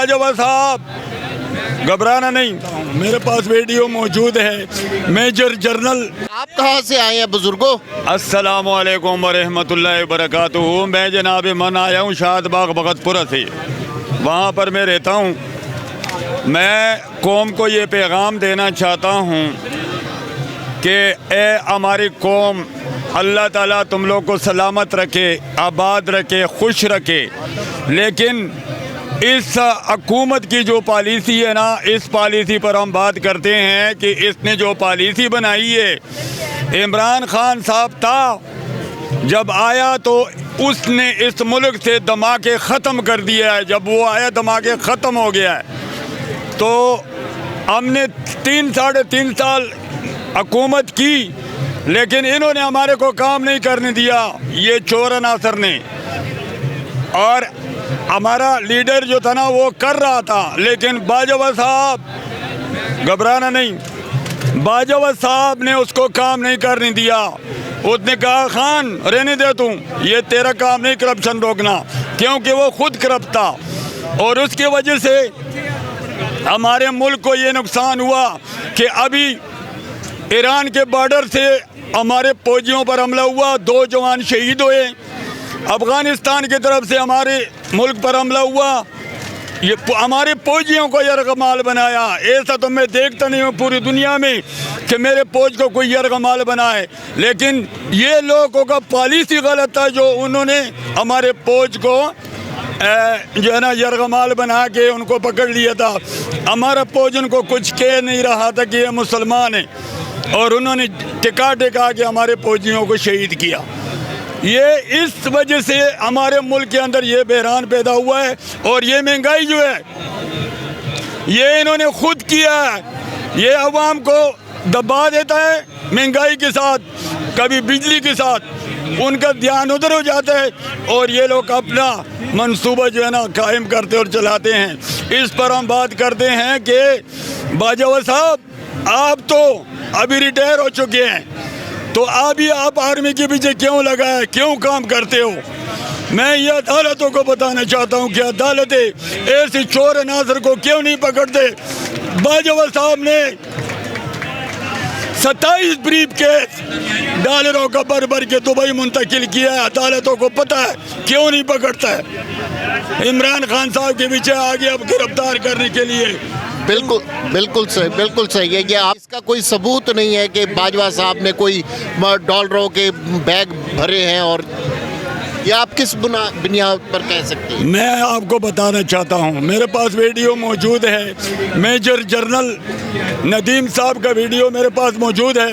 बाजवा साहब घबराना नहीं, मेरे पास वीडियो मौजूद है। Major general. आप कहाँ से आए हैं बुजुर्गों? अस्सलामु अलैकुम वरहमतुल्लाहि वबरकातुहू। मैं जनाब मन आया हूँ शादबाग भगतपुरा से, वहाँ पर मैं रहता हूँ। मैं कौम को ये पैगाम देना चाहता हूँ कि ए हमारी कौम, अल्लाह ताला तुम लोग को सलामत रखे, आबाद रखे, खुश रखे। लेकिन इस हुकूमत की जो पॉलिसी है ना, इस पॉलिसी पर हम बात करते हैं कि इसने जो पॉलिसी बनाई है, इमरान खान साहब था जब आया तो उसने इस मुल्क से धमाके ख़त्म कर दिया है। जब वो आया धमाके ख़त्म हो गया है। तो हमने 3-3.5 साल हुकूमत की, लेकिन इन्होंने हमारे को काम नहीं करने दिया, ये चोर अनासर ने। और हमारा लीडर जो था ना वो कर रहा था, लेकिन बाजवा साहब घबराना नहीं, बाजवा साहब ने उसको काम नहीं करने दिया। उसने कहा खान रहने दे तू, ये तेरा काम नहीं करप्शन रोकना, क्योंकि वो खुद करप्ट था। और उसकी वजह से हमारे मुल्क को ये नुकसान हुआ कि अभी ईरान के बॉर्डर से हमारे फौजियों पर हमला हुआ, 2 जवान शहीद हुए। अफ़गानिस्तान की तरफ से हमारे मुल्क पर हमला हुआ, ये हमारे फौजियों को यरगमाल बनाया। ऐसा तो मैं देखता नहीं हूँ पूरी दुनिया में कि मेरे फौज को कोई यरगमाल बनाए। लेकिन ये लोगों का पॉलिसी गलत था, जो उन्होंने हमारे फौज को जो है ना यरगमाल बना के उनको पकड़ लिया था। हमारा फौज उनको कुछ कह नहीं रहा था कि ये मुसलमान है, और उन्होंने टिका के हमारे फौजियों को शहीद किया। ये इस वजह से हमारे मुल्क के अंदर ये बहरान पैदा हुआ है। और ये महंगाई जो है ये इन्होंने खुद किया है। ये अवाम को दबा देता है महंगाई के साथ, कभी बिजली के साथ, उनका ध्यान उधर हो जाता है और ये लोग अपना मंसूबा जो है ना कायम करते और चलाते हैं। इस पर हम बात करते हैं कि बाजवा साहब आप तो अभी रिटायर हो चुके हैं, तो अभी आप आर्मी के पीछे क्यों लगा है, क्यों काम करते हो? मैं ये अदालतों को बताना चाहता हूँ कि अदालतें ऐसे चोर अनासर को क्यों नहीं पकड़ते। बाजवा साहब ने 27 ब्रीफ केस डॉलरों का भर के दुबई मुंतकिल किया है। अदालतों को पता है क्यों नहीं पकड़ता है। इमरान खान साहब के पीछे आगे अब गिरफ्तार करने के लिए। बिल्कुल सही, बिल्कुल सही है कि आप इसका कोई सबूत नहीं है कि बाजवा साहब ने कोई डॉलरों के बैग भरे हैं, और ये आप किस बुनियाद पर कह सकते हैं? मैं आपको बताना चाहता हूँ, मेरे पास वीडियो मौजूद है। मेजर जनरल नदीम साहब का वीडियो मेरे पास मौजूद है।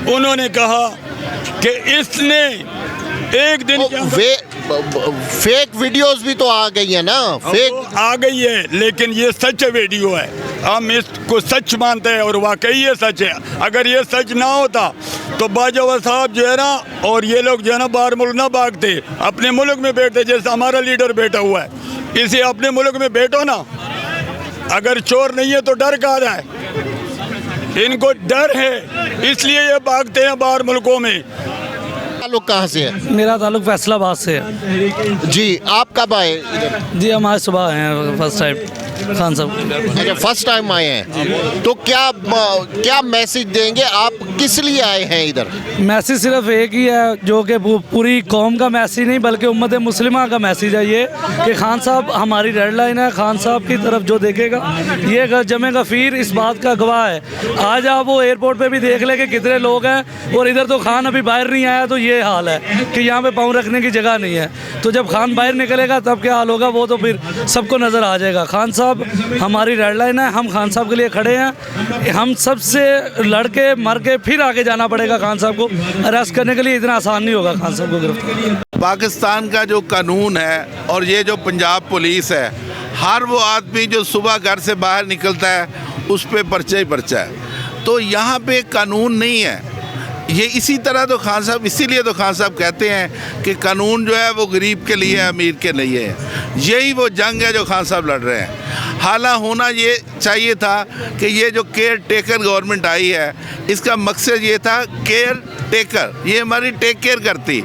उन्होंने कहा कि इसने एक दिन फेक वीडियोस भी तो आ गई है ना, फेक आ गई है, लेकिन ये सच वीडियो है। हम इसको सच मानते हैं और वाकई ये सच है। अगर ये सच ना होता तो बाजवा साहब जो है ना और ये लोग जो है ना बाहर मुल्क ना भागते, अपने मुल्क में बैठते, जैसे हमारा लीडर बैठा हुआ है। इसे अपने मुल्क में बैठो ना, अगर चोर नहीं है तो डर कहाँ जाए? इनको डर है, इसलिए ये भागते हैं बाहर मुल्कों में। ताल्लुक कहाँ से है? मेरा ताल्लुक फैसलाबाद से है। जी, आप कब आए? जी हम आज सुबह आए हैं फर्स्ट टाइम खान साहब। अच्छा, फर्स्ट टाइम आए हैं, तो क्या मैसेज देंगे? आप किस लिए आए हैं इधर? मैसेज सिर्फ एक ही है, जो कि पूरी कौम का मैसेज नहीं बल्कि उम्मत मुस्लिमा का मैसेज है ये कि खान साहब हमारी रेड लाइन है। खान साहब की तरफ जो देखेगा ये जमेगा फिर, इस बात का गवाह है। आज आप वो एयरपोर्ट पे भी देख ले कि कितने लोग हैं, और इधर तो खान अभी बाहर नहीं आया, तो ये हाल है कि यहाँ पे पाँव रखने की जगह नहीं है। तो जब खान बाहर निकलेगा तब क्या हाल होगा, वो तो फिर सबको नज़र आ जाएगा। खान साहब हमारी रेड लाइन है, हम खान साहब के लिए खड़े हैं। हम सबसे लड़के मर के फिर आगे जाना पड़ेगा। खान साहब को अरेस्ट करने के लिए इतना आसान नहीं होगा खान साहब को गिरफ्तार। पाकिस्तान का जो कानून है और ये जो पंजाब पुलिस है, हर वो आदमी जो सुबह घर से बाहर निकलता है उस पर पर्चा ही पर्चा है। तो यहाँ पे कानून नहीं है। ये इसी तरह तो खान साहब, इसीलिए तो खान साहब कहते हैं कि कानून जो है वो गरीब के लिए है, अमीर के लिए है। यही वो जंग है जो खान साहब लड़ रहे हैं। हालांकि होना ये चाहिए था कि ये जो केयर टेकर गवर्नमेंट आई है, इसका मकसद ये था केयर टेकर, ये हमारी टेक केयर करती।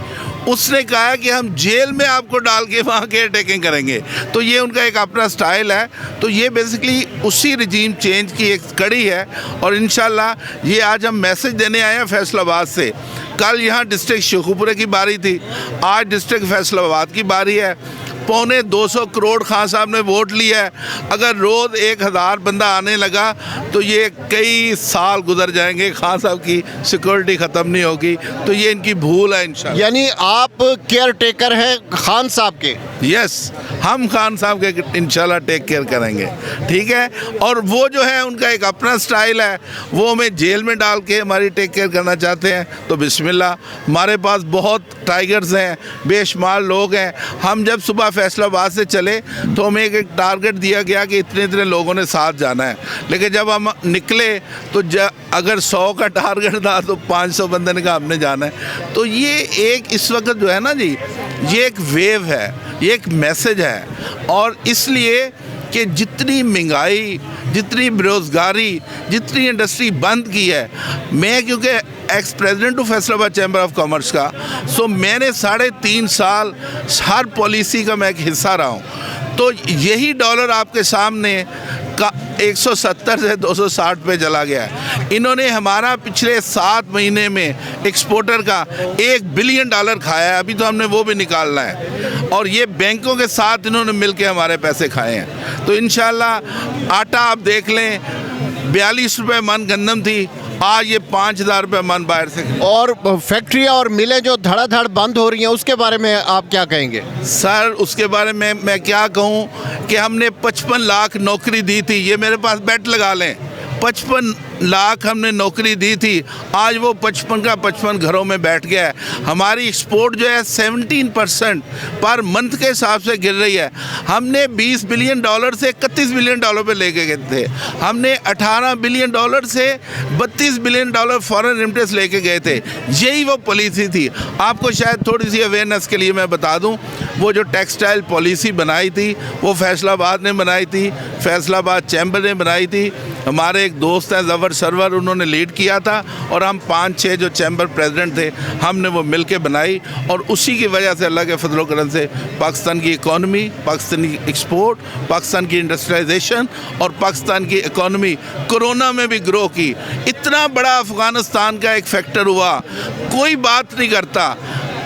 उसने कहा है कि हम जेल में आपको डाल के वहाँ केयर टेकिंग करेंगे। तो ये उनका एक अपना स्टाइल है। तो ये बेसिकली उसी रिजीम चेंज की एक कड़ी है। और इंशाल्लाह ये आज हम मैसेज देने आए हैं फैसलाबाद से। कल यहाँ डिस्ट्रिक्ट शेखुपुरा की बारी थी, आज डिस्ट्रिक्ट फैसलाबाद की बारी है। 225 करोड़ खान साहब ने वोट लिया है। अगर रोज़ 1000 बंदा आने लगा तो ये कई साल गुजर जाएंगे, खान साहब की सिक्योरिटी ख़त्म नहीं होगी। तो ये इनकी भूल है इंशाल्लाह। यानी आप केयर टेकर हैं खान साहब के? यस, हम खान साहब के इंशाल्लाह टेक केयर करेंगे, ठीक है। और वो जो है उनका एक अपना स्टाइल है, वो हमें जेल में डाल के हमारी टेक केयर करना चाहते हैं तो बिस्मिल्लाह। हमारे पास बहुत टाइगर्स हैं, बेशुमार लोग हैं। हम जब सुबह फैसलाबाद से चले तो हमें एक टारगेट दिया गया कि इतने इतने लोगों ने साथ जाना है, लेकिन जब हम निकले तो अगर 100 का टारगेट था तो 500 बंदे ने कहा हमने जाना है। तो ये एक इस वक्त जो है ना जी, ये एक वेव है, ये एक मैसेज है। और इसलिए कि जितनी महंगाई, जितनी बेरोज़गारी, जितनी इंडस्ट्री बंद की है, मैं क्योंकि एक्स प्रेसिडेंट हूँ फैसलाबाद चैम्बर ऑफ कॉमर्स का, सो मैंने 3.5 साल हर पॉलिसी का मैं एक हिस्सा रहा हूँ। तो यही डॉलर आपके सामने का 170 से 260 पे चला गया है। इन्होंने हमारा पिछले 7 महीने में एक्सपोर्टर का $1 बिलियन खाया है। अभी तो हमने वो भी निकालना है। और ये बैंकों के साथ इन्होंने मिलके हमारे पैसे खाए हैं। तो इंशाल्लाह आटा आप देख लें, 42 रुपये मन गंदम थी, आज ये 5000 रुपये मन बाहर से। और फैक्ट्रियाँ और मिलें जो धड़ाधड़ बंद हो रही हैं, उसके बारे में आप क्या कहेंगे? सर उसके बारे में मैं क्या कहूँ कि हमने 55 लाख नौकरी दी थी, ये मेरे पास बेट लगा लें, 55 लाख हमने नौकरी दी थी, आज वो 55 का 55 घरों में बैठ गया है। हमारी एक्सपोर्ट जो है 17% पर मंथ के हिसाब से गिर रही है। हमने $20 बिलियन से $31 बिलियन पे लेके गए थे। हमने $18 बिलियन से $32 बिलियन फॉरेन रेमिटेंस लेके गए थे। यही वो पॉलिसी थी। आपको शायद थोड़ी सी अवेयरनेस के लिए मैं बता दूं, वो जो टेक्सटाइल पॉलिसी बनाई थी वो फैसलाबाद ने बनाई थी, फैसलाबाद चैम्बर ने बनाई थी। हमारे एक दोस्त हैं ज़फ़र सरवर, उन्होंने लीड किया था और हम 5-6 जो चैम्बर प्रेसिडेंट थे हमने वो मिलके बनाई। और उसी की वजह से अल्लाह के फजल करम से पाकिस्तान की इकॉनमी, पाकिस्तान की एक्सपोर्ट, पाकिस्तान की इंडस्ट्रियलाइजेशन और पाकिस्तान की इकॉनमी कोरोना में भी ग्रो की। इतना बड़ा अफ़गानिस्तान का एक फैक्टर हुआ, कोई बात नहीं करता।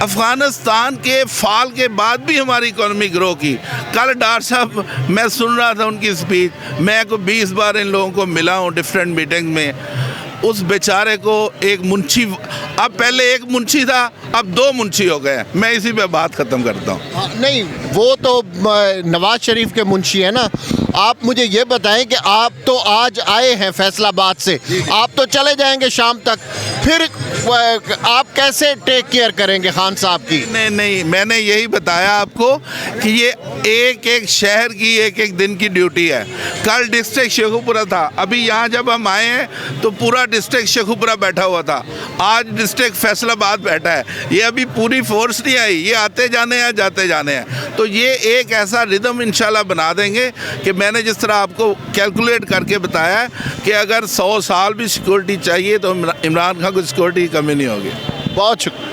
अफ़गानिस्तान के फाल के बाद भी हमारी इकॉनमी ग्रो की। कल डॉक्टर साहब मैं सुन रहा था उनकी स्पीच, मैं को 20 बार इन लोगों को मिला हूँ डिफरेंट मीटिंग में। उस बेचारे को एक मुंशी, अब पहले एक मुंशी था, अब 2 मुंशी हो गए। मैं इसी पे बात ख़त्म करता हूँ। नहीं, वो तो नवाज शरीफ के मुंशी है ना। आप मुझे ये बताएं कि आप तो आज आए हैं फैसलाबाद से, आप तो चले जाएंगे शाम तक, फिर आप कैसे टेक केयर करेंगे खान साहब की? नहीं, मैंने यही बताया आपको कि ये एक एक शहर की एक एक दिन की ड्यूटी है। कल डिस्ट्रिक्ट शेखुपुरा था, अभी यहाँ जब हम आए हैं तो पूरा डिस्ट्रिक्ट शेखुपुरा बैठा हुआ था, आज डिस्ट्रिक्ट फैसलाबाद बैठा है। ये अभी पूरी फोर्स नहीं आई, ये आते जाने हैं जाते जाने हैं। तो ये एक ऐसा रिदम इंशाल्लाह बना देंगे कि मैंने जिस तरह आपको कैलकुलेट करके बताया कि अगर 100 साल भी सिक्योरिटी चाहिए तो इमरान खान को सिक्योरिटी की कमी नहीं होगी। बहुत शुक्रिया।